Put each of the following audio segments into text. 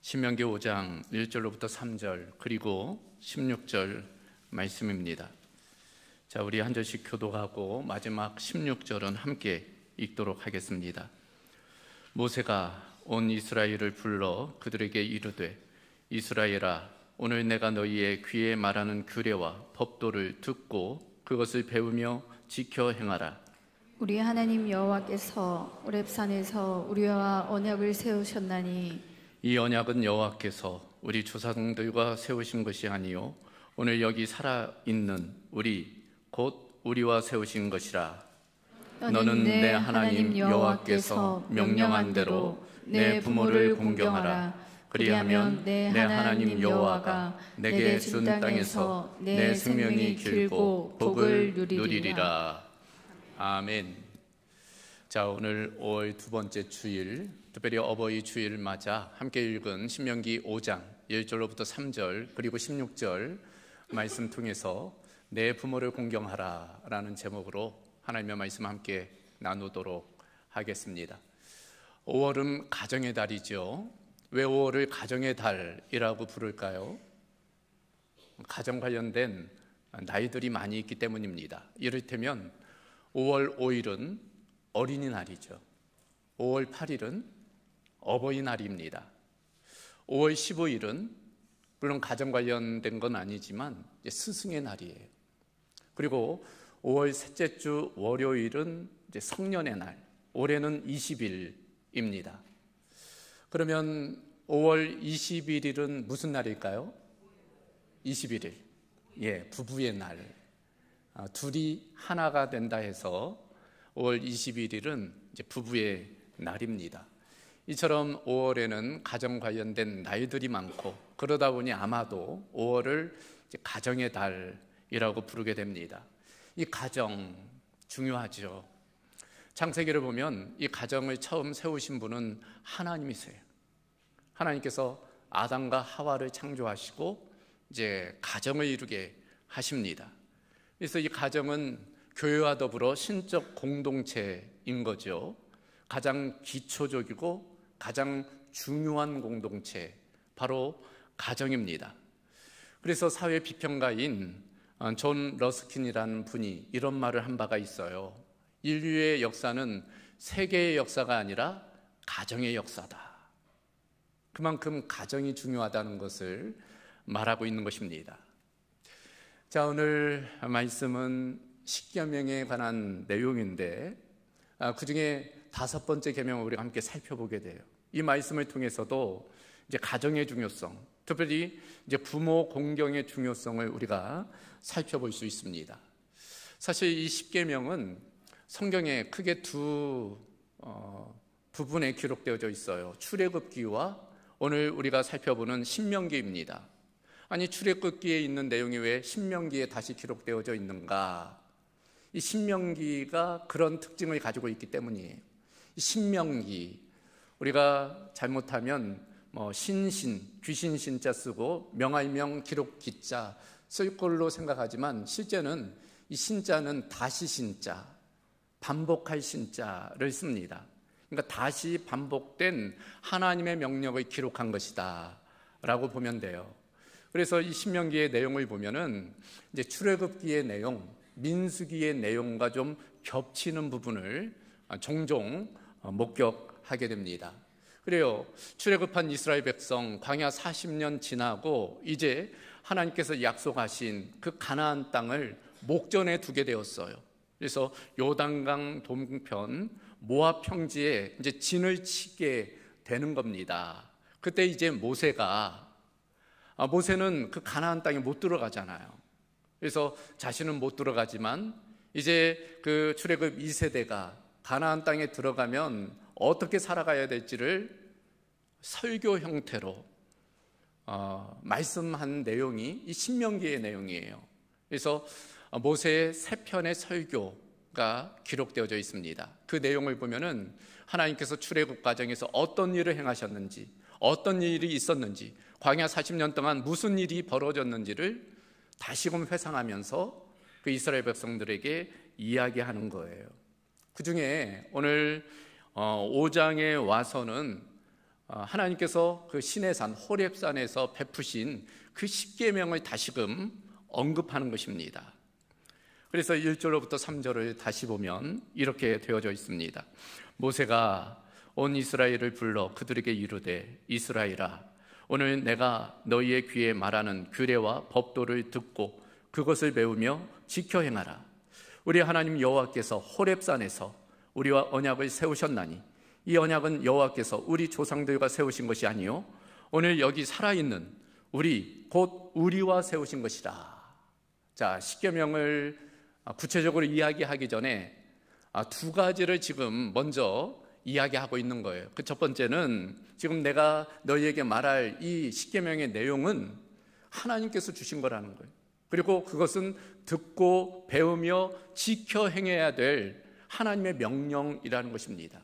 신명기 5장 1절로부터 3절 그리고 16절 말씀입니다. 자, 우리 한 절씩 교독하고 마지막 16절은 함께 읽도록 하겠습니다. 모세가 온 이스라엘을 불러 그들에게 이르되 이스라엘아, 오늘 내가 너희의 귀에 말하는 규례와 법도를 듣고 그것을 배우며 지켜 행하라. 우리 하나님 여호와께서 호렙산에서 우리와 언약을 세우셨나니 이 언약은 여호와께서 우리 조상들과 세우신 것이 아니요 오늘 여기 살아있는 우리 곧 우리와 세우신 것이라. 너는 내 하나님 여호와께서 명령한 대로 내 부모를 공경하라. 그리하면 내 하나님 여호와가 내게 준 땅에서 내 생명이 길고 복을 누리리라. 아멘. 자, 오늘 5월 두 번째 주일, 특별히 어버이 주일을 맞아 함께 읽은 신명기 5장 1절로부터 3절 그리고 16절 말씀 통해서 내 부모를 공경하라 라는 제목으로 하나님의 말씀 함께 나누도록 하겠습니다. 5월은 가정의 달이죠. 왜 5월을 가정의 달이라고 부를까요? 가정 관련된 나이들이 많이 있기 때문입니다. 이를테면 5월 5일은 어린이날이죠. 5월 8일은 어버이날입니다. 5월 15일은 물론 가정 관련된 건 아니지만 스승의 날이에요. 그리고 5월 셋째 주 월요일은 이제 성년의 날, 올해는 20일입니다. 그러면 5월 21일은 무슨 날일까요? 21일, 부부의 날. 둘이 하나가 된다 해서 5월 21일은 이제 부부의 날입니다. 이처럼 5월에는 가정 관련된 날들이 많고 그러다 보니 아마도 5월을 이제 가정의 달이라고 부르게 됩니다. 이 가정 중요하죠. 창세기를 보면 이 가정을 처음 세우신 분은 하나님이세요. 하나님께서 아담과 하와를 창조하시고 이제 가정을 이루게 하십니다. 그래서 이 가정은 교회와 더불어 신적 공동체인 거죠. 가장 기초적이고 가장 중요한 공동체, 바로 가정입니다. 그래서 사회 비평가인 존 러스킨이라는 분이 이런 말을 한 바가 있어요. 인류의 역사는 세계의 역사가 아니라 가정의 역사다. 그만큼 가정이 중요하다는 것을 말하고 있는 것입니다. 자, 오늘 말씀은 10계명에 관한 내용인데 그 중에 5번째 계명을 우리가 함께 살펴보게 돼요. 이 말씀을 통해서도 이제 가정의 중요성, 특별히 이제 부모 공경의 중요성을 우리가 살펴볼 수 있습니다. 사실 이 10계명은 성경에 크게 두 부분에 기록되어져 있어요. 출애굽기와 오늘 우리가 살펴보는 신명기입니다. 아니, 출애굽기에 있는 내용이 왜 신명기에 다시 기록되어져 있는가? 이 신명기가 그런 특징을 가지고 있기 때문이에요. 이 신명기, 우리가 잘못하면 신신, 귀신 신자 쓰고 명할명 기록 기자 쓸 걸로 생각하지만 실제는 이 신자는 다시 신자, 반복할 신자를 씁니다. 그러니까 다시 반복된 하나님의 명령을 기록한 것이다 라고 보면 돼요. 그래서 이 신명기의 내용을 보면은 이제 출애굽기의 내용, 민수기의 내용과 좀 겹치는 부분을 종종 목격하게 됩니다. 그래요. 출애굽한 이스라엘 백성 광야 40년 지나고 이제 하나님께서 약속하신 그 가나안 땅을 목전에 두게 되었어요. 그래서 요단강 동편 모압 평지에 이제 진을 치게 되는 겁니다. 그때 이제 모세는 그 가나안 땅에 못 들어가잖아요. 그래서 자신은 못 들어가지만 이제 그 출애굽 2세대가 가나안 땅에 들어가면 어떻게 살아가야 될지를 설교 형태로 말씀한 내용이 이 신명기의 내용이에요. 그래서 모세의 3편의 설교가 기록되어져 있습니다. 그 내용을 보면은 하나님께서 출애굽 과정에서 어떤 일을 행하셨는지, 어떤 일이 있었는지, 광야 40년 동안 무슨 일이 벌어졌는지를 다시금 회상하면서 그 이스라엘 백성들에게 이야기하는 거예요. 그 중에 오늘 5장에 와서는 하나님께서 그 시내산 호렙산에서 베푸신 그 십계명을 다시금 언급하는 것입니다. 그래서 1절로부터 3절을 다시 보면 이렇게 되어져 있습니다. 모세가 온 이스라엘을 불러 그들에게 이르되 이스라엘아 오늘 내가 너희의 귀에 말하는 규례와 법도를 듣고 그것을 배우며 지켜 행하라. 우리 하나님 여호와께서 호렙산에서 우리와 언약을 세우셨나니 이 언약은 여호와께서 우리 조상들과 세우신 것이 아니요 오늘 여기 살아있는 우리 곧 우리와 세우신 것이라. 자, 십계명을 구체적으로 이야기하기 전에 두 가지를 지금 먼저 이야기하고 있는 거예요. 그 첫 번째는 지금 내가 너희에게 말할 이 십계명의 내용은 하나님께서 주신 거라는 거예요. 그리고 그것은 듣고 배우며 지켜 행해야 될 하나님의 명령이라는 것입니다.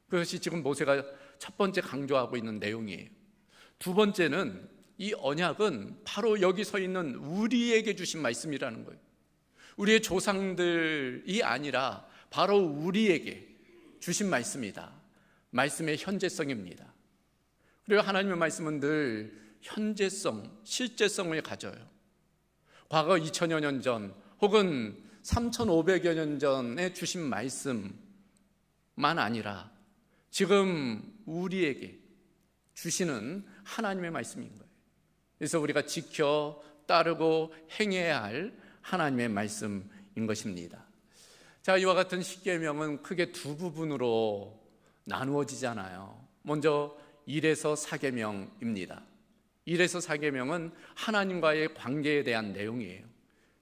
그것이 지금 모세가 첫 번째 강조하고 있는 내용이에요. 두 번째는 이 언약은 바로 여기 서 있는 우리에게 주신 말씀이라는 거예요. 우리의 조상들이 아니라 바로 우리에게 주신 말씀이다. 말씀의 현재성입니다. 그리고 하나님의 말씀은 늘 현재성, 실제성을 가져요. 과거 2000여 년 전 혹은 3500여 년 전에 주신 말씀만 아니라 지금 우리에게 주시는 하나님의 말씀인 거예요. 그래서 우리가 지켜 따르고 행해야 할 하나님의 말씀인 것입니다. 자, 이와 같은 십계명은 크게 두 부분으로 나누어지잖아요. 먼저 1에서 4계명입니다. 1에서 4계명은 하나님과의 관계에 대한 내용이에요.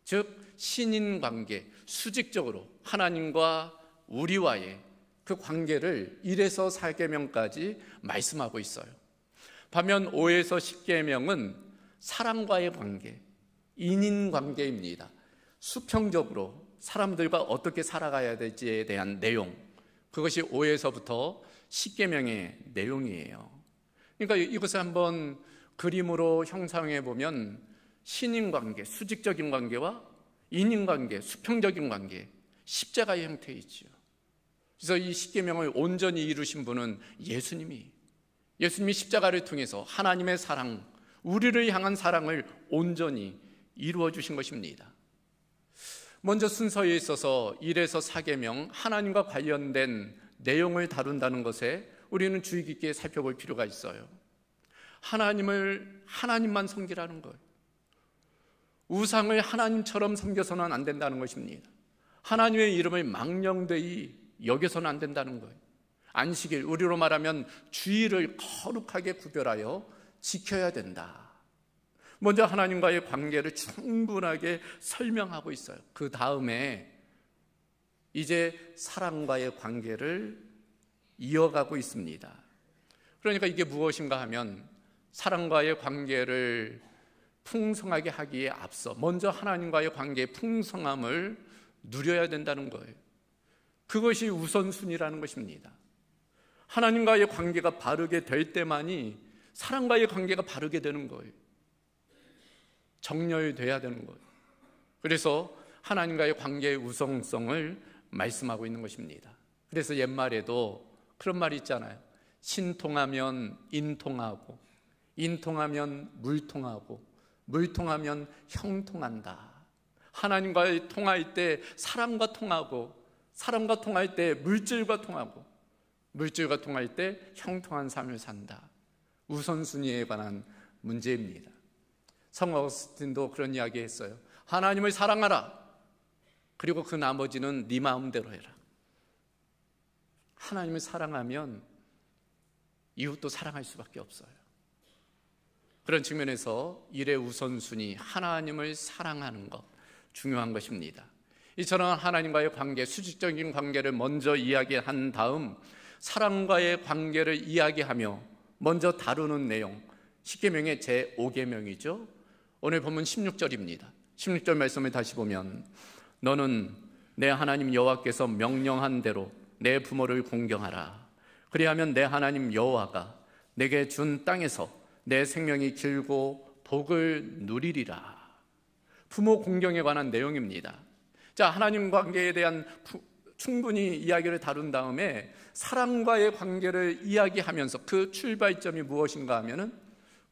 즉 신인관계, 수직적으로 하나님과 우리와의 그 관계를 1에서 4계명까지 말씀하고 있어요. 반면 5에서 10계명은 사람과의 관계, 인인관계입니다. 수평적으로 사람들과 어떻게 살아가야 될지에 대한 내용, 그것이 5에서부터 10계명의 내용이에요. 그러니까 이것을 한번 그림으로 형상해 보면 신인관계, 수직적인 관계와 인인관계, 수평적인 관계, 십자가의 형태이죠. 그래서 이 십계명을 온전히 이루신 분은 예수님이 십자가를 통해서 하나님의 사랑, 우리를 향한 사랑을 온전히 이루어 주신 것입니다. 먼저 순서에 있어서 1에서 4계명 하나님과 관련된 내용을 다룬다는 것에 우리는 주의 깊게 살펴볼 필요가 있어요. 하나님만 섬기라는 거예요. 우상을 하나님처럼 섬겨서는 안 된다는 것입니다. 하나님의 이름을 망령되이 여겨서는 안 된다는 거예요. 안식일, 우리로 말하면 주일을 거룩하게 구별하여 지켜야 된다. 먼저 하나님과의 관계를 충분하게 설명하고 있어요. 그 다음에 이제 사랑과의 관계를 이어가고 있습니다. 그러니까 이게 무엇인가 하면 사랑과의 관계를 풍성하게 하기에 앞서 먼저 하나님과의 관계의 풍성함을 누려야 된다는 거예요. 그것이 우선순위라는 것입니다. 하나님과의 관계가 바르게 될 때만이 사랑과의 관계가 바르게 되는 거예요. 정렬돼야 되는 거예요. 그래서 하나님과의 관계의 우선성을 말씀하고 있는 것입니다. 그래서 옛말에도 그런 말이 있잖아요. 신통하면 인통하고, 인통하면 물통하고, 물통하면 형통한다. 하나님과의 통할 때 사람과 통하고, 사람과 통할 때 물질과 통하고, 물질과 통할 때 형통한 삶을 산다. 우선순위에 관한 문제입니다. 성 어거스틴도 그런 이야기 했어요. 하나님을 사랑하라. 그리고 그 나머지는 네 마음대로 해라. 하나님을 사랑하면 이웃도 사랑할 수밖에 없어요. 그런 측면에서 일의 우선순위, 하나님을 사랑하는 것, 중요한 것입니다. 이처럼 하나님과의 관계, 수직적인 관계를 먼저 이야기한 다음 사랑과의 관계를 이야기하며 먼저 다루는 내용, 십계명의 제5계명이죠. 오늘 본문 16절입니다. 16절 말씀을 다시 보면 너는 내 하나님 여호와께서 명령한 대로 내 부모를 공경하라. 그리하면 내 하나님 여호와가 내게 준 땅에서 내 생명이 길고 복을 누리리라. 부모 공경에 관한 내용입니다. 자, 하나님 관계에 대한 충분히 이야기를 다룬 다음에 사랑과의 관계를 이야기하면서 그 출발점이 무엇인가 하면은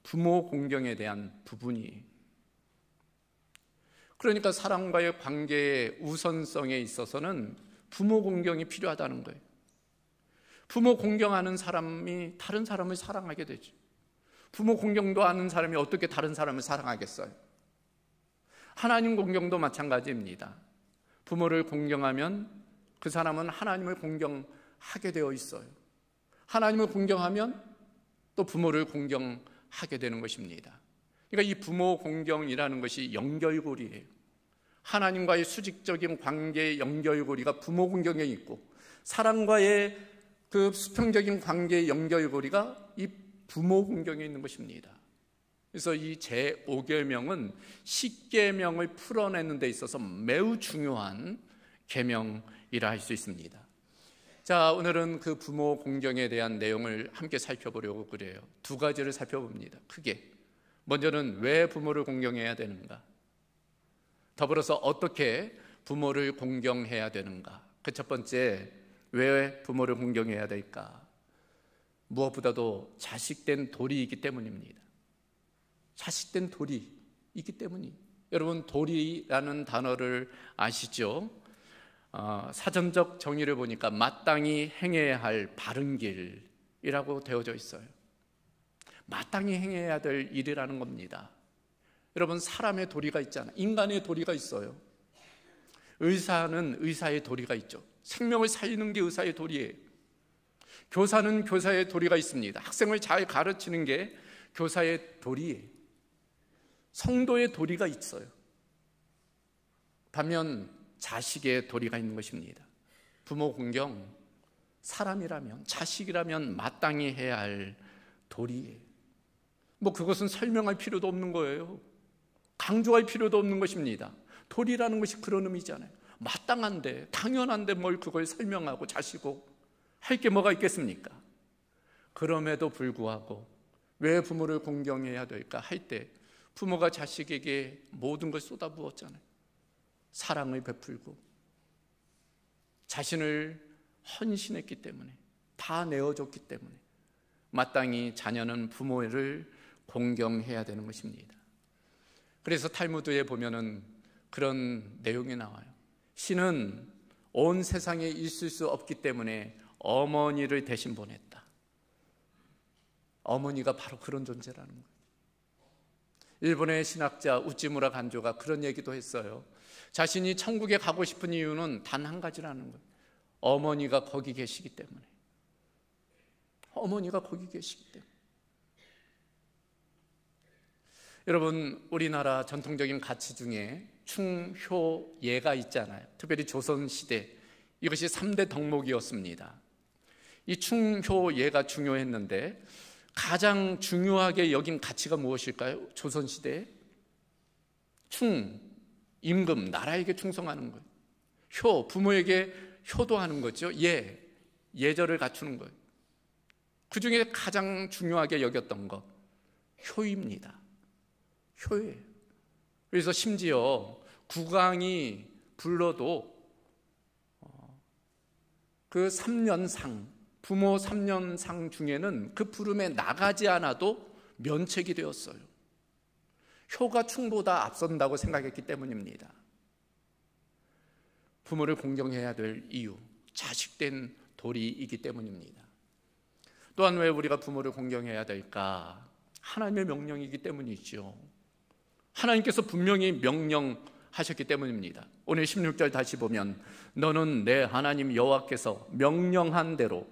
부모 공경에 대한 부분이에요. 그러니까 사랑과의 관계의 우선성에 있어서는 부모 공경이 필요하다는 거예요. 부모 공경하는 사람이 다른 사람을 사랑하게 되죠. 부모 공경도 하는 사람이 어떻게 다른 사람을 사랑하겠어요? 하나님 공경도 마찬가지입니다. 부모를 공경하면 그 사람은 하나님을 공경하게 되어 있어요. 하나님을 공경하면 또 부모를 공경하게 되는 것입니다. 그러니까 이 부모 공경이라는 것이 연결고리예요. 하나님과의 수직적인 관계의 연결고리가 부모 공경에 있고, 사랑과의 그 수평적인 관계의 연결고리가 이 부모 공경에 있는 것입니다. 그래서 이 제5계명은 10계명을 풀어내는 데 있어서 매우 중요한 계명이라 할 수 있습니다. 자, 오늘은 그 부모 공경에 대한 내용을 함께 살펴보려고 그래요. 두 가지를 살펴봅니다. 크게. 먼저는 왜 부모를 공경해야 되는가? 더불어서 어떻게 부모를 공경해야 되는가? 그 첫 번째, 왜 부모를 공경해야 될까? 무엇보다도 자식된 도리이기 때문입니다. 자식된 도리이기 때문이. 여러분, 도리라는 단어를 아시죠? 사전적 정의를 보니까 마땅히 행해야 할 바른 길이라고 되어져 있어요. 마땅히 행해야 될 일이라는 겁니다. 여러분, 사람의 도리가 있잖아요. 인간의 도리가 있어요. 의사는 의사의 도리가 있죠. 생명을 살리는 게 의사의 도리예요. 교사는 교사의 도리가 있습니다. 학생을 잘 가르치는 게 교사의 도리예요. 성도의 도리가 있어요. 반면 자식의 도리가 있는 것입니다. 부모 공경, 사람이라면, 자식이라면 마땅히 해야 할 도리예요. 그것은 설명할 필요도 없는 거예요. 강조할 필요도 없는 것입니다. 도리라는 것이 그런 의미잖아요. 마땅한데, 당연한데 뭘 그걸 설명하고 자시고 할 게 뭐가 있겠습니까? 그럼에도 불구하고 왜 부모를 공경해야 될까 할 때 부모가 자식에게 모든 걸 쏟아부었잖아요. 사랑을 베풀고 자신을 헌신했기 때문에, 다 내어줬기 때문에 마땅히 자녀는 부모를 공경해야 되는 것입니다. 그래서 탈무드에 보면은 그런 내용이 나와요. 신은 온 세상에 있을 수 없기 때문에 어머니를 대신 보냈다. 어머니가 바로 그런 존재라는 거예요. 일본의 신학자 우찌무라 간조가 그런 얘기도 했어요. 자신이 천국에 가고 싶은 이유는 단 한 가지라는 거예요. 어머니가 거기 계시기 때문에. 어머니가 거기 계시기 때문에. 여러분, 우리나라 전통적인 가치 중에 충효예가 있잖아요. 특별히 조선시대 이것이 3대 덕목이었습니다. 이 충효예가 중요했는데 가장 중요하게 여긴 가치가 무엇일까요? 조선시대에 충, 임금, 나라에게 충성하는 거예요. 효, 부모에게 효도하는 거죠. 예절을 갖추는 거예요. 그 중에 가장 중요하게 여겼던 것, 효입니다. 효예요. 그래서 심지어 국왕이 불러도 그 3년상, 부모 3년상 중에는 그 부름에 나가지 않아도 면책이 되었어요. 효가 충보다 앞선다고 생각했기 때문입니다. 부모를 공경해야 될 이유, 자식된 도리이기 때문입니다. 또한 왜 우리가 부모를 공경해야 될까? 하나님의 명령이기 때문이죠. 하나님께서 분명히 명령하셨기 때문입니다. 오늘 16절 다시 보면 너는 내 하나님 여호와께서 명령한 대로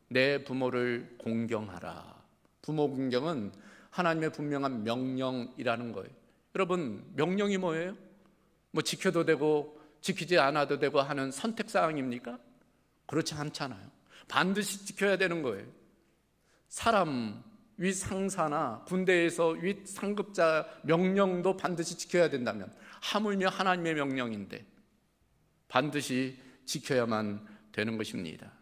내 부모를 공경하라. 부모 공경은 하나님의 분명한 명령이라는 거예요. 여러분, 명령이 뭐예요? 지켜도 되고 지키지 않아도 되고 하는 선택사항입니까? 그렇지 않잖아요. 반드시 지켜야 되는 거예요. 사람 윗상사나 군대에서 윗상급자 명령도 반드시 지켜야 된다면 하물며 하나님의 명령인데 반드시 지켜야만 되는 것입니다.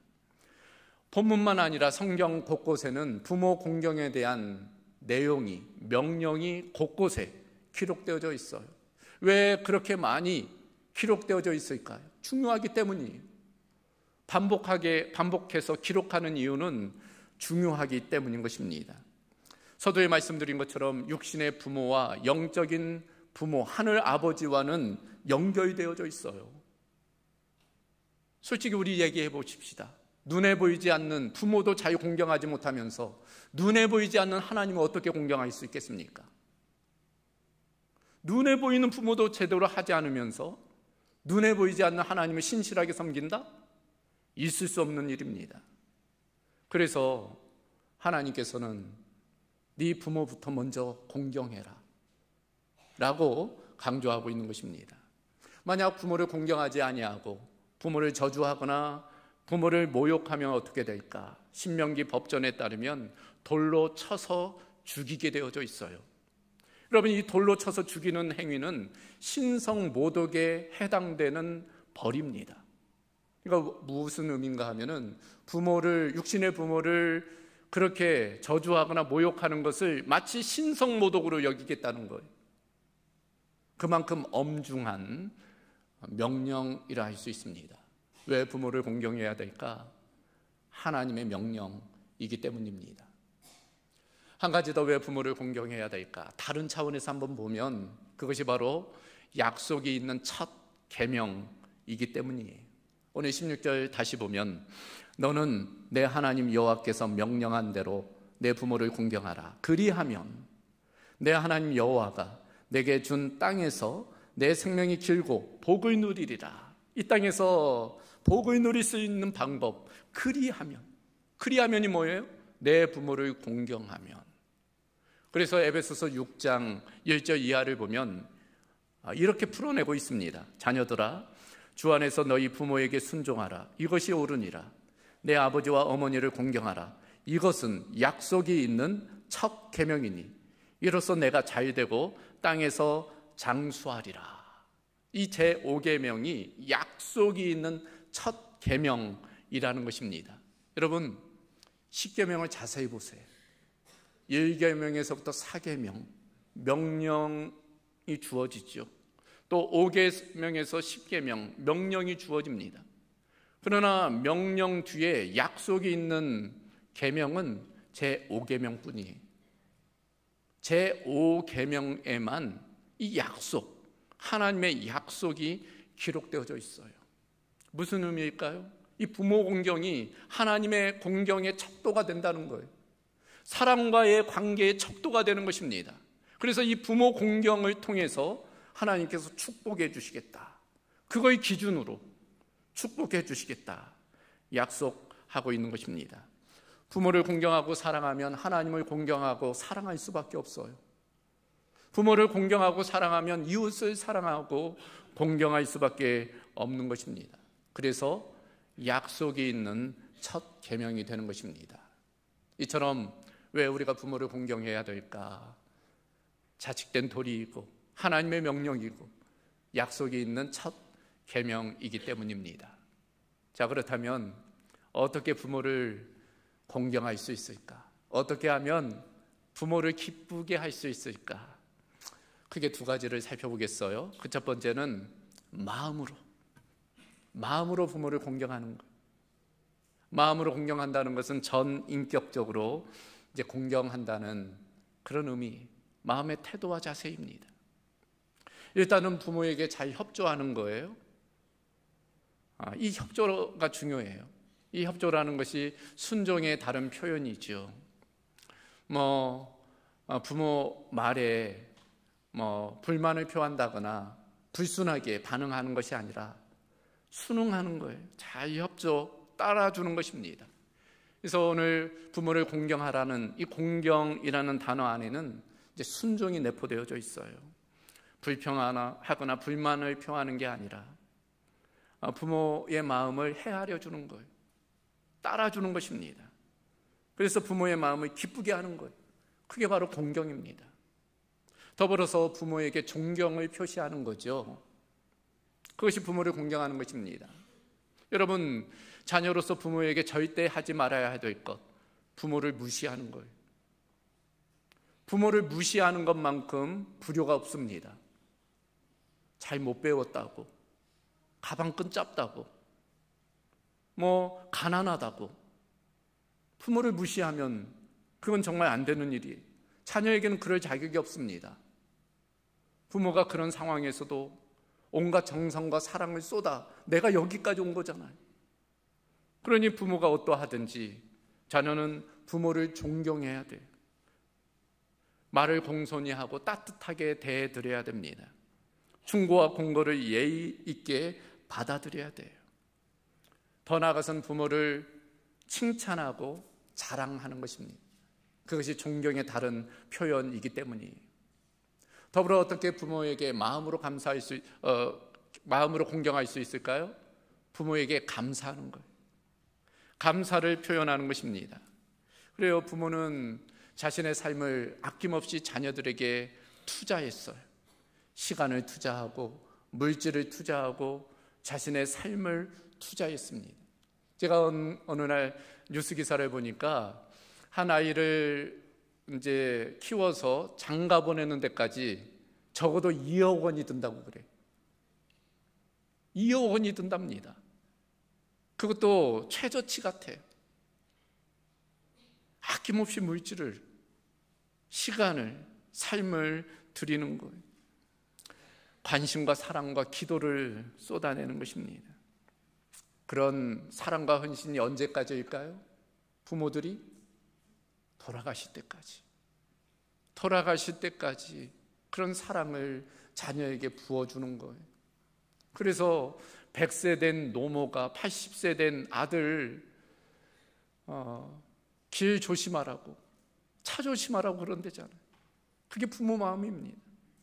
본문만 아니라 성경 곳곳에는 부모 공경에 대한 내용이, 명령이 곳곳에 기록되어져 있어요. 왜 그렇게 많이 기록되어져 있을까요? 중요하기 때문이에요. 반복해서 기록하는 이유는 중요하기 때문인 것입니다. 서두에 말씀드린 것처럼 육신의 부모와 영적인 부모, 하늘 아버지와는 연결이 되어져 있어요. 솔직히 우리 얘기해 보십시다. 눈에 보이지 않는 부모도 잘 공경하지 못하면서 눈에 보이지 않는 하나님을 어떻게 공경할 수 있겠습니까? 눈에 보이는 부모도 제대로 하지 않으면서 눈에 보이지 않는 하나님을 신실하게 섬긴다? 있을 수 없는 일입니다. 그래서 하나님께서는 네 부모부터 먼저 공경해라 라고 강조하고 있는 것입니다. 만약 부모를 공경하지 아니하고 부모를 저주하거나 부모를 모욕하면 어떻게 될까? 신명기 법전에 따르면 돌로 쳐서 죽이게 되어져 있어요. 여러분, 이 돌로 쳐서 죽이는 행위는 신성모독에 해당되는 벌입니다. 그러니까 무슨 의미인가 하면은 육신의 부모를 그렇게 저주하거나 모욕하는 것을 마치 신성모독으로 여기겠다는 거예요. 그만큼 엄중한 명령이라 할 수 있습니다. 왜 부모를 공경해야 될까? 하나님의 명령이기 때문입니다. 한 가지 더 왜 부모를 공경해야 될까? 다른 차원에서 한번 보면 그것이 바로 약속이 있는 첫 계명이기 때문이에요. 오늘 16절 다시 보면 너는 내 하나님 여호와께서 명령한 대로 내 부모를 공경하라. 그리하면 내 하나님 여호와가 내게 준 땅에서 내 생명이 길고 복을 누리리라. 이 땅에서 복을 누릴 수 있는 방법, 그리하면이 뭐예요? 내 부모를 공경하면. 그래서 에베소서 6장 1절 이하를 보면 이렇게 풀어내고 있습니다. 자녀들아, 주 안에서 너희 부모에게 순종하라. 이것이 옳으니라. 내 아버지와 어머니를 공경하라. 이것은 약속이 있는 첫 계명이니 이로써 내가 잘되고 땅에서 장수하리라. 이 제5계명이 약속이 있는 첫 계명이라는 것입니다. 여러분, 10계명을 자세히 보세요. 1계명에서부터 4계명, 명령이 주어지죠. 또 5계명에서 10계명, 명령이 주어집니다. 그러나 명령 뒤에 약속이 있는 계명은 제5계명뿐이에요. 제5계명에만 이 약속, 하나님의 약속이 기록되어져 있어요. 무슨 의미일까요? 이 부모 공경이 하나님의 공경의 척도가 된다는 거예요. 사람과의 관계의 척도가 되는 것입니다. 그래서 이 부모 공경을 통해서 하나님께서 축복해 주시겠다, 그거의 기준으로 축복해 주시겠다 약속하고 있는 것입니다. 부모를 공경하고 사랑하면 하나님을 공경하고 사랑할 수밖에 없어요. 부모를 공경하고 사랑하면 이웃을 사랑하고 공경할 수밖에 없는 것입니다. 그래서 약속이 있는 첫 계명이 되는 것입니다. 이처럼 왜 우리가 부모를 공경해야 될까? 자식된 도리이고 하나님의 명령이고 약속이 있는 첫 계명이기 때문입니다. 자, 그렇다면 어떻게 부모를 공경할 수 있을까? 어떻게 하면 부모를 기쁘게 할 수 있을까? 크게 두 가지를 살펴보겠어요. 그 첫 번째는 마음으로 부모를 공경하는 것. 마음으로 공경한다는 것은 전인격적으로 이제 공경한다는 그런 의미, 마음의 태도와 자세입니다. 일단은 부모에게 잘 협조하는 거예요. 이 협조가 중요해요. 이 협조라는 것이 순종의 다른 표현이죠. 부모 말에 불만을 표한다거나 불순하게 반응하는 것이 아니라 순응하는 거예요. 잘 협조, 따라주는 것입니다. 그래서 오늘 부모를 공경하라는 이 공경이라는 단어 안에는 이제 순종이 내포되어져 있어요. 불평하거나 불만을 표하는 게 아니라 부모의 마음을 헤아려 주는 거예요. 따라주는 것입니다. 그래서 부모의 마음을 기쁘게 하는 거예요. 그게 바로 공경입니다. 더불어서 부모에게 존경을 표시하는 거죠. 그것이 부모를 공경하는 것입니다. 여러분, 자녀로서 부모에게 절대 하지 말아야 될 것, 부모를 무시하는 거예요. 부모를 무시하는 것만큼 불효가 없습니다. 잘 못 배웠다고, 가방끈 짧다고, 가난하다고 부모를 무시하면 그건 정말 안 되는 일이에요. 자녀에게는 그럴 자격이 없습니다. 부모가 그런 상황에서도 온갖 정성과 사랑을 쏟아 내가 여기까지 온 거잖아요. 그러니 부모가 어떠하든지 자녀는 부모를 존경해야 돼요. 말을 공손히 하고 따뜻하게 대해드려야 됩니다. 충고와 공고를 예의 있게 받아들여야 돼요. 더 나아가서는 부모를 칭찬하고 자랑하는 것입니다. 그것이 존경의 다른 표현이기 때문이에요. 더불어 어떻게 부모에게 마음으로 공경할 수 있을까요? 부모에게 감사하는 거예요. 감사를 표현하는 것입니다. 그래요, 부모는 자신의 삶을 아낌없이 자녀들에게 투자했어요. 시간을 투자하고 물질을 투자하고 자신의 삶을 투자했습니다. 제가 어느 날 뉴스 기사를 보니까 한 아이를 이제 키워서 장가 보내는 데까지 적어도 2억 원이 든다고 그래요. 2억 원이 든답니다. 그것도 최저치 같아요. 아낌없이 물질을, 시간을, 삶을 드리는 거예요. 관심과 사랑과 기도를 쏟아내는 것입니다. 그런 사랑과 헌신이 언제까지일까요? 부모들이 돌아가실 때까지 그런 사랑을 자녀에게 부어주는 거예요. 그래서 100세 된 노모가 80세 된 아들 길 조심하라고, 차 조심하라고 그런대잖아요. 그게 부모 마음입니다.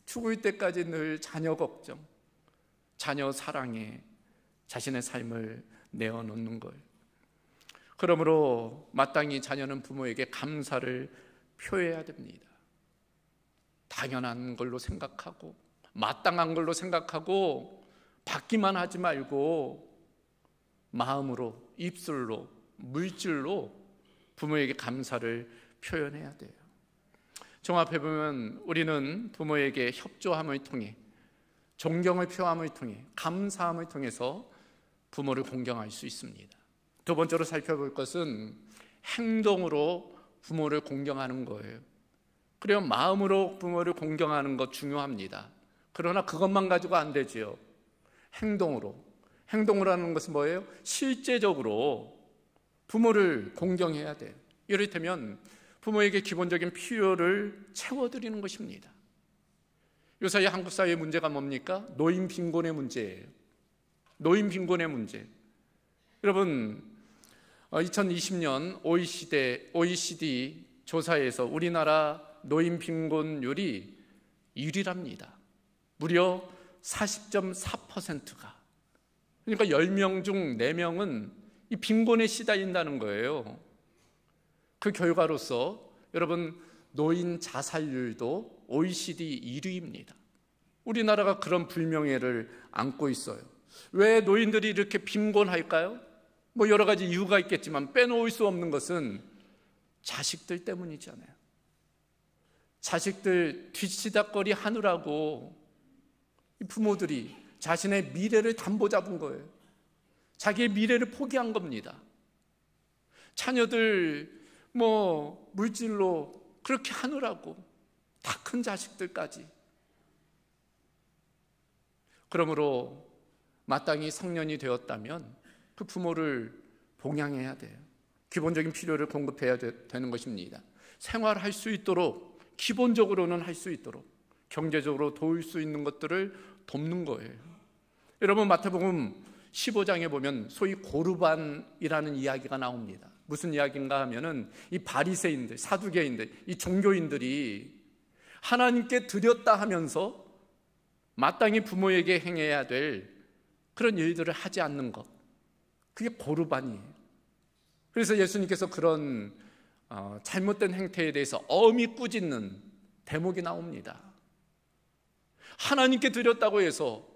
죽을 때까지 늘 자녀 걱정, 자녀 사랑에 자신의 삶을 내어놓는 거예요. 그러므로 마땅히 자녀는 부모에게 감사를 표해야 됩니다. 당연한 걸로 생각하고 마땅한 걸로 생각하고 받기만 하지 말고 마음으로, 입술로, 물질로 부모에게 감사를 표현해야 돼요. 종합해보면 우리는 부모에게 협조함을 통해, 존경을 표함을 통해, 감사함을 통해서 부모를 공경할 수 있습니다. 두 번째로 살펴볼 것은 행동으로 부모를 공경하는 거예요. 그래요, 마음으로 부모를 공경하는 것 중요합니다. 그러나 그것만 가지고 안 되지요. 행동으로 하는 것은 뭐예요? 실제적으로 부모를 공경해야 돼요. 이를테면 부모에게 기본적인 필요를 채워드리는 것입니다. 요사이 한국 사회의 문제가 뭡니까? 노인 빈곤의 문제예요. 노인 빈곤의 문제. 여러분, 2020년 OECD 조사에서 우리나라 노인 빈곤율이 1위랍니다. 무려 40.4%가. 그러니까 10명 중 4명은 이 빈곤에 시달린다는 거예요. 그 결과로서 여러분, 노인 자살률도 OECD 1위입니다. 우리나라가 그런 불명예를 안고 있어요. 왜 노인들이 이렇게 빈곤할까요? 여러 가지 이유가 있겠지만 빼놓을 수 없는 것은 자식들 때문이잖아요. 자식들 뒤치다꺼리 하느라고 부모들이 자신의 미래를 담보 잡은 거예요. 자기의 미래를 포기한 겁니다. 자녀들 물질로 그렇게 하느라고 다 큰 자식들까지. 그러므로 마땅히 성년이 되었다면 그 부모를 봉양해야 돼요. 기본적인 필요를 공급해야 되는 것입니다. 생활할 수 있도록, 기본적으로는 할 수 있도록 경제적으로 도울 수 있는 것들을 돕는 거예요. 여러분, 마태복음 15장에 보면 소위 고르반이라는 이야기가 나옵니다. 무슨 이야기인가 하면은 이 바리새인들, 사두개인들, 이 종교인들이 하나님께 드렸다 하면서 마땅히 부모에게 행해야 될 그런 일들을 하지 않는 것, 그게 고르반이에요. 그래서 예수님께서 그런 잘못된 행태에 대해서 엄히 꾸짖는 대목이 나옵니다. 하나님께 드렸다고 해서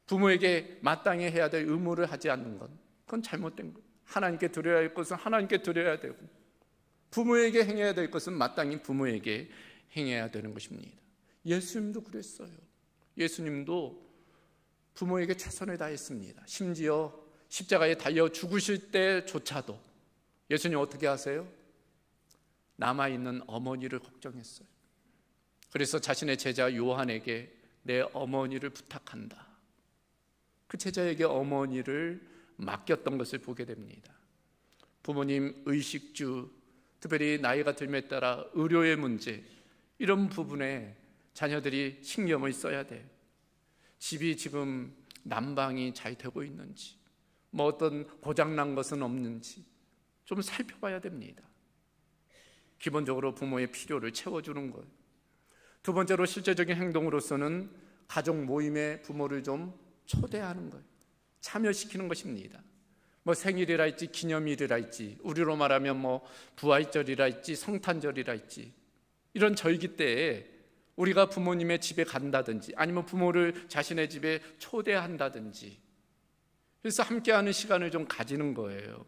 부모에게 마땅히 해야 될 의무를 하지 않는 것, 그건 잘못된 거예요. 하나님께 드려야 할 것은 하나님께 드려야 되고, 부모에게 행해야 될 것은 마땅히 부모에게 행해야 되는 것입니다. 예수님도 그랬어요. 예수님도 부모에게 최선을 다했습니다. 심지어 십자가에 달려 죽으실 때조차도 예수님 어떻게 하세요? 남아있는 어머니를 걱정했어요. 그래서 자신의 제자 요한에게 내 어머니를 부탁한다. 그 제자에게 어머니를 맡겼던 것을 보게 됩니다. 부모님 의식주, 특별히 나이가 들에 따라 의료의 문제, 이런 부분에 자녀들이 신경을 써야 돼요. 집이 지금 난방이 잘 되고 있는지, 뭐 어떤 고장난 것은 없는지 좀 살펴봐야 됩니다. 기본적으로 부모의 필요를 채워주는 거예요. 두 번째로 실제적인 행동으로서는 가족 모임에 부모를 좀 초대하는 거예요. 참여시키는 것입니다. 뭐 생일이라 할지 기념일이라 할지, 우리로 말하면 뭐 부활절이라 할지 성탄절이라 할지, 이런 절기 때에 우리가 부모님의 집에 간다든지 아니면 부모를 자신의 집에 초대한다든지, 그래서 함께하는 시간을 좀 가지는 거예요.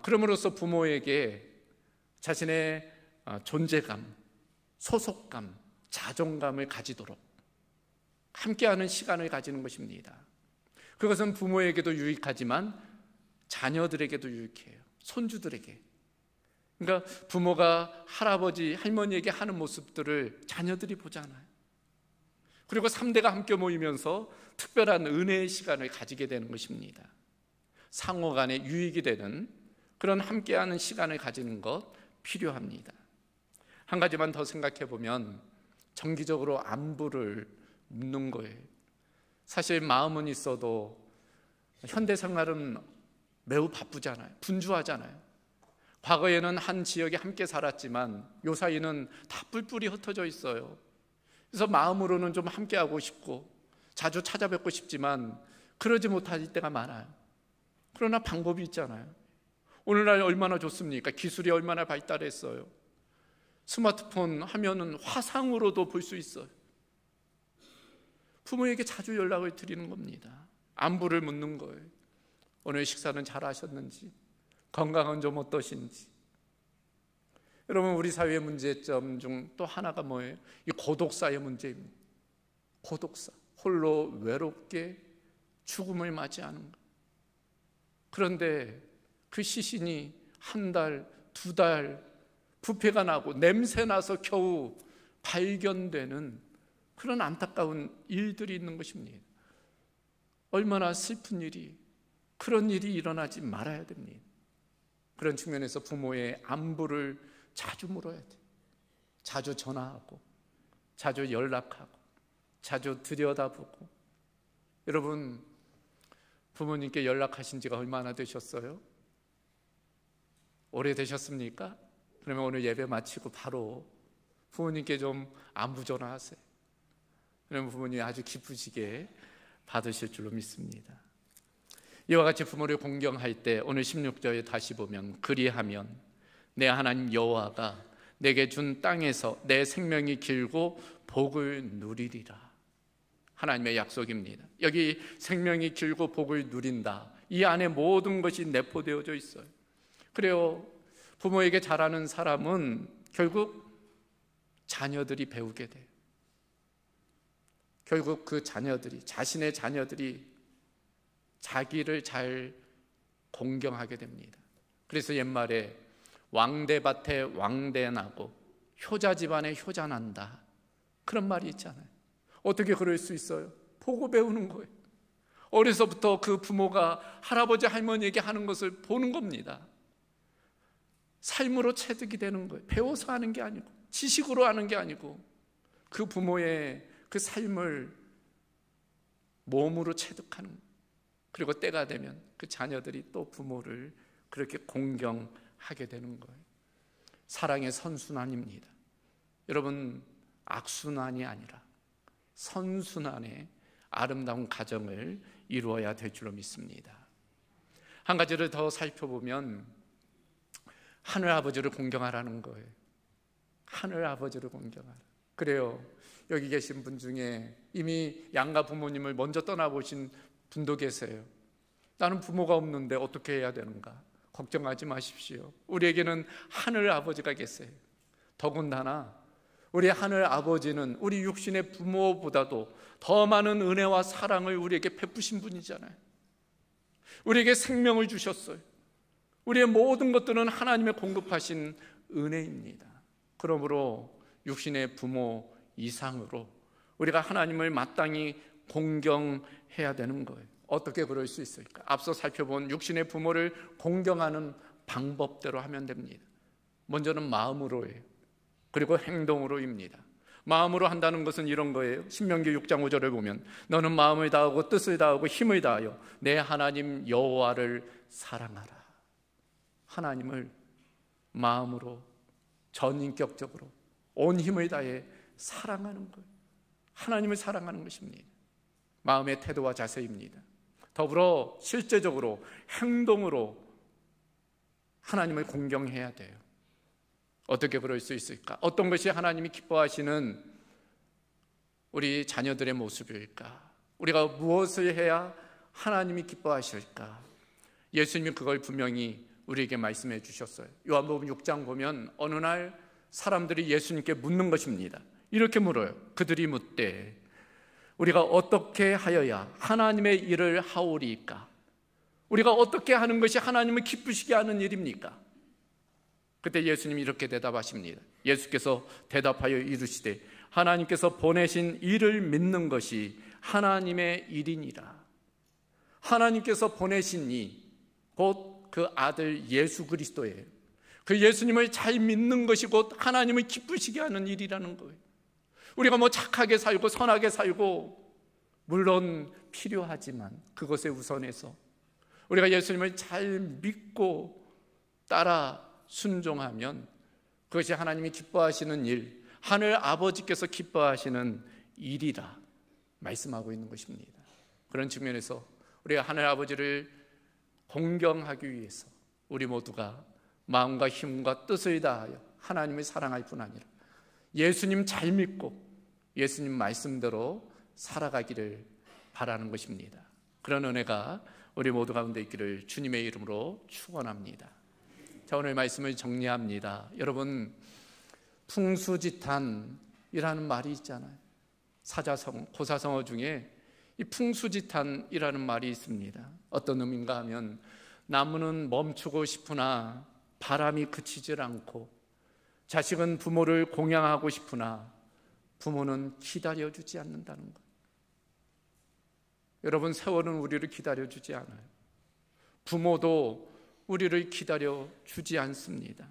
그럼으로써 부모에게 자신의 존재감, 소속감, 자존감을 가지도록 함께하는 시간을 가지는 것입니다. 그것은 부모에게도 유익하지만 자녀들에게도 유익해요. 손주들에게. 그러니까 부모가 할아버지, 할머니에게 하는 모습들을 자녀들이 보잖아요. 그리고 3대가 함께 모이면서 특별한 은혜의 시간을 가지게 되는 것입니다. 상호 간에 유익이 되는 그런 함께하는 시간을 가지는 것 필요합니다. 한 가지만 더 생각해 보면 정기적으로 안부를 묻는 거예요. 사실 마음은 있어도 현대 생활은 매우 바쁘잖아요. 분주하잖아요. 과거에는 한 지역에 함께 살았지만 요 사이는 다 뿔뿔이 흩어져 있어요. 그래서 마음으로는 좀 함께하고 싶고 자주 찾아뵙고 싶지만 그러지 못할 때가 많아요. 그러나 방법이 있잖아요. 오늘날 얼마나 좋습니까? 기술이 얼마나 발달했어요. 스마트폰 하면은 화상으로도 볼 수 있어요. 부모에게 자주 연락을 드리는 겁니다. 안부를 묻는 거예요. 오늘 식사는 잘 하셨는지, 건강은 좀 어떠신지. 여러분, 우리 사회의 문제점 중 또 하나가 뭐예요? 이 고독사의 문제입니다. 고독사, 홀로 외롭게 죽음을 맞이하는 것. 그런데 그 시신이 한 달, 두 달 부패가 나고 냄새 나서 겨우 발견되는 그런 안타까운 일들이 있는 것입니다. 얼마나 슬픈 일이, 그런 일이 일어나지 말아야 됩니다. 그런 측면에서 부모의 안부를 자주 물어야 돼요. 자주 전화하고 자주 연락하고 자주 들여다보고. 여러분, 부모님께 연락하신 지가 얼마나 되셨어요? 오래되셨습니까? 그러면 오늘 예배 마치고 바로 부모님께 좀 안부 전화하세요. 그러면 부모님이 아주 기쁘시게 받으실 줄로 믿습니다. 이와 같이 부모를 공경할 때 오늘 16절에 다시 보면, 그리하면 내 하나님 여호와가 내게 준 땅에서 내 생명이 길고 복을 누리리라. 하나님의 약속입니다. 여기 생명이 길고 복을 누린다, 이 안에 모든 것이 내포되어져 있어요. 그래요, 부모에게 잘하는 사람은 결국 자녀들이 배우게 돼요. 결국 그 자녀들이, 자신의 자녀들이 자기를 잘 공경하게 됩니다. 그래서 옛말에 왕대밭에 왕대나고 효자 집안에 효자 난다, 그런 말이 있잖아요. 어떻게 그럴 수 있어요? 보고 배우는 거예요. 어려서부터 그 부모가 할아버지 할머니에게 하는 것을 보는 겁니다. 삶으로 체득이 되는 거예요. 배워서 하는 게 아니고, 지식으로 하는 게 아니고, 그 부모의 그 삶을 몸으로 체득하는 거예요. 그리고 때가 되면 그 자녀들이 또 부모를 그렇게 공경하게 되는 거예요. 사랑의 선순환입니다. 여러분, 악순환이 아니라 선순환의 아름다운 가정을 이루어야 될 줄로 믿습니다. 한 가지를 더 살펴보면 하늘 아버지를 공경하라는 거예요. 하늘 아버지를 공경하라. 그래요, 여기 계신 분 중에 이미 양가 부모님을 먼저 떠나보신 분도 계세요. 나는 부모가 없는데 어떻게 해야 되는가? 걱정하지 마십시오. 우리에게는 하늘 아버지가 계세요. 더군다나 우리 하늘 아버지는 우리 육신의 부모보다도 더 많은 은혜와 사랑을 우리에게 베푸신 분이잖아요. 우리에게 생명을 주셨어요. 우리의 모든 것들은 하나님의 공급하신 은혜입니다. 그러므로 육신의 부모 이상으로 우리가 하나님을 마땅히 공경해야 되는 거예요. 어떻게 그럴 수 있을까? 앞서 살펴본 육신의 부모를 공경하는 방법대로 하면 됩니다. 먼저는 마음으로예요. 그리고 행동으로입니다. 마음으로 한다는 것은 이런 거예요. 신명기 6장 5절을 보면 너는 마음을 다하고 뜻을 다하고 힘을 다하여 내 하나님 여호와를 사랑하라. 하나님을 마음으로 전인격적으로 온 힘을 다해 사랑하는 거예요. 하나님을 사랑하는 것입니다. 마음의 태도와 자세입니다. 더불어 실제적으로 행동으로 하나님을 공경해야 돼요. 어떻게 그럴 수 있을까? 어떤 것이 하나님이 기뻐하시는 우리 자녀들의 모습일까? 우리가 무엇을 해야 하나님이 기뻐하실까? 예수님이 그걸 분명히 우리에게 말씀해 주셨어요. 요한복음 6장 보면 어느 날 사람들이 예수님께 묻는 것입니다. 이렇게 물어요. 그들이 묻되 우리가 어떻게 하여야 하나님의 일을 하오리까? 우리가 어떻게 하는 것이 하나님을 기쁘시게 하는 일입니까? 그때 예수님이 이렇게 대답하십니다. 예수께서 대답하여 이르시되 하나님께서 보내신 이를 믿는 것이 하나님의 일이니라. 하나님께서 보내신 이 곧 그 아들 예수 그리스도예요. 그 예수님을 잘 믿는 것이 곧 하나님을 기쁘시게 하는 일이라는 거예요. 우리가 뭐 착하게 살고 선하게 살고 물론 필요하지만 그것에 우선해서 우리가 예수님을 잘 믿고 따라 순종하면 그것이 하나님이 기뻐하시는 일, 하늘 아버지께서 기뻐하시는 일이라 말씀하고 있는 것입니다. 그런 측면에서 우리가 하늘 아버지를 공경하기 위해서 우리 모두가 마음과 힘과 뜻을 다하여 하나님을 사랑할 뿐 아니라 예수님 잘 믿고 예수님 말씀대로 살아가기를 바라는 것입니다. 그런 은혜가 우리 모두 가운데 있기를 주님의 이름으로 축원합니다. 자, 오늘 말씀을 정리합니다. 여러분, 풍수지탄이라는 말이 있잖아요. 사자성어, 고사성어 중에 이 풍수지탄이라는 말이 있습니다. 어떤 의미인가 하면 나무는 멈추고 싶으나 바람이 그치질 않고 자식은 부모를 공양하고 싶으나 부모는 기다려주지 않는다는 것. 여러분, 세월은 우리를 기다려주지 않아요. 부모도 우리를 기다려주지 않습니다.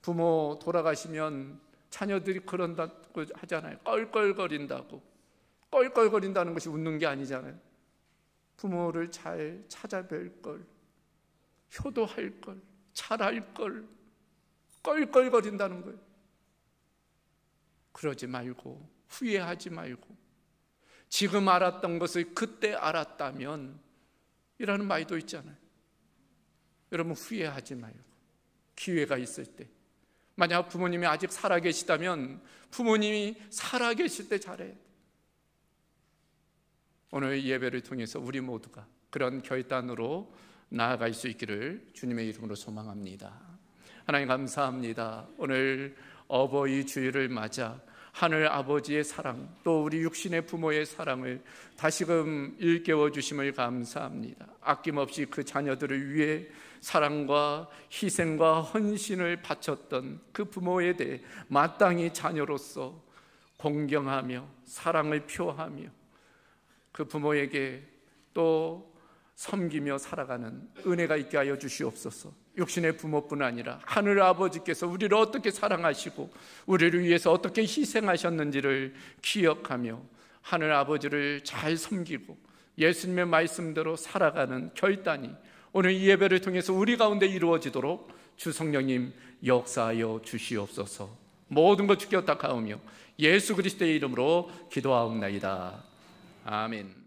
부모 돌아가시면 자녀들이 그런다고 하잖아요. 껄껄거린다고. 껄껄거린다는 것이 웃는 게 아니잖아요. 부모를 잘 찾아뵐 걸, 효도할 걸, 잘할 걸, 껄껄거린다는 거예요. 그러지 말고, 후회하지 말고, 지금 알았던 것을 그때 알았다면 이라는 말도 있잖아요. 여러분, 후회하지 말고 기회가 있을 때, 만약 부모님이 아직 살아계시다면 부모님이 살아계실 때 잘해야 돼. 오늘 예배를 통해서 우리 모두가 그런 결단으로 나아갈 수 있기를 주님의 이름으로 소망합니다. 하나님 감사합니다. 오늘 어버이 주일을 맞아 하늘 아버지의 사랑, 또 우리 육신의 부모의 사랑을 다시금 일깨워 주심을 감사합니다. 아낌없이 그 자녀들을 위해 사랑과 희생과 헌신을 바쳤던 그 부모에 대해 마땅히 자녀로서 공경하며 사랑을 표하며 그 부모에게 또 섬기며 살아가는 은혜가 있게 하여 주시옵소서. 육신의 부모뿐 아니라 하늘 아버지께서 우리를 어떻게 사랑하시고 우리를 위해서 어떻게 희생하셨는지를 기억하며 하늘 아버지를 잘 섬기고 예수님의 말씀대로 살아가는 결단이 오늘 이 예배를 통해서 우리 가운데 이루어지도록 주 성령님 역사하여 주시옵소서. 모든 것 주께 탁하오며 예수 그리스도의 이름으로 기도하옵나이다. 아멘.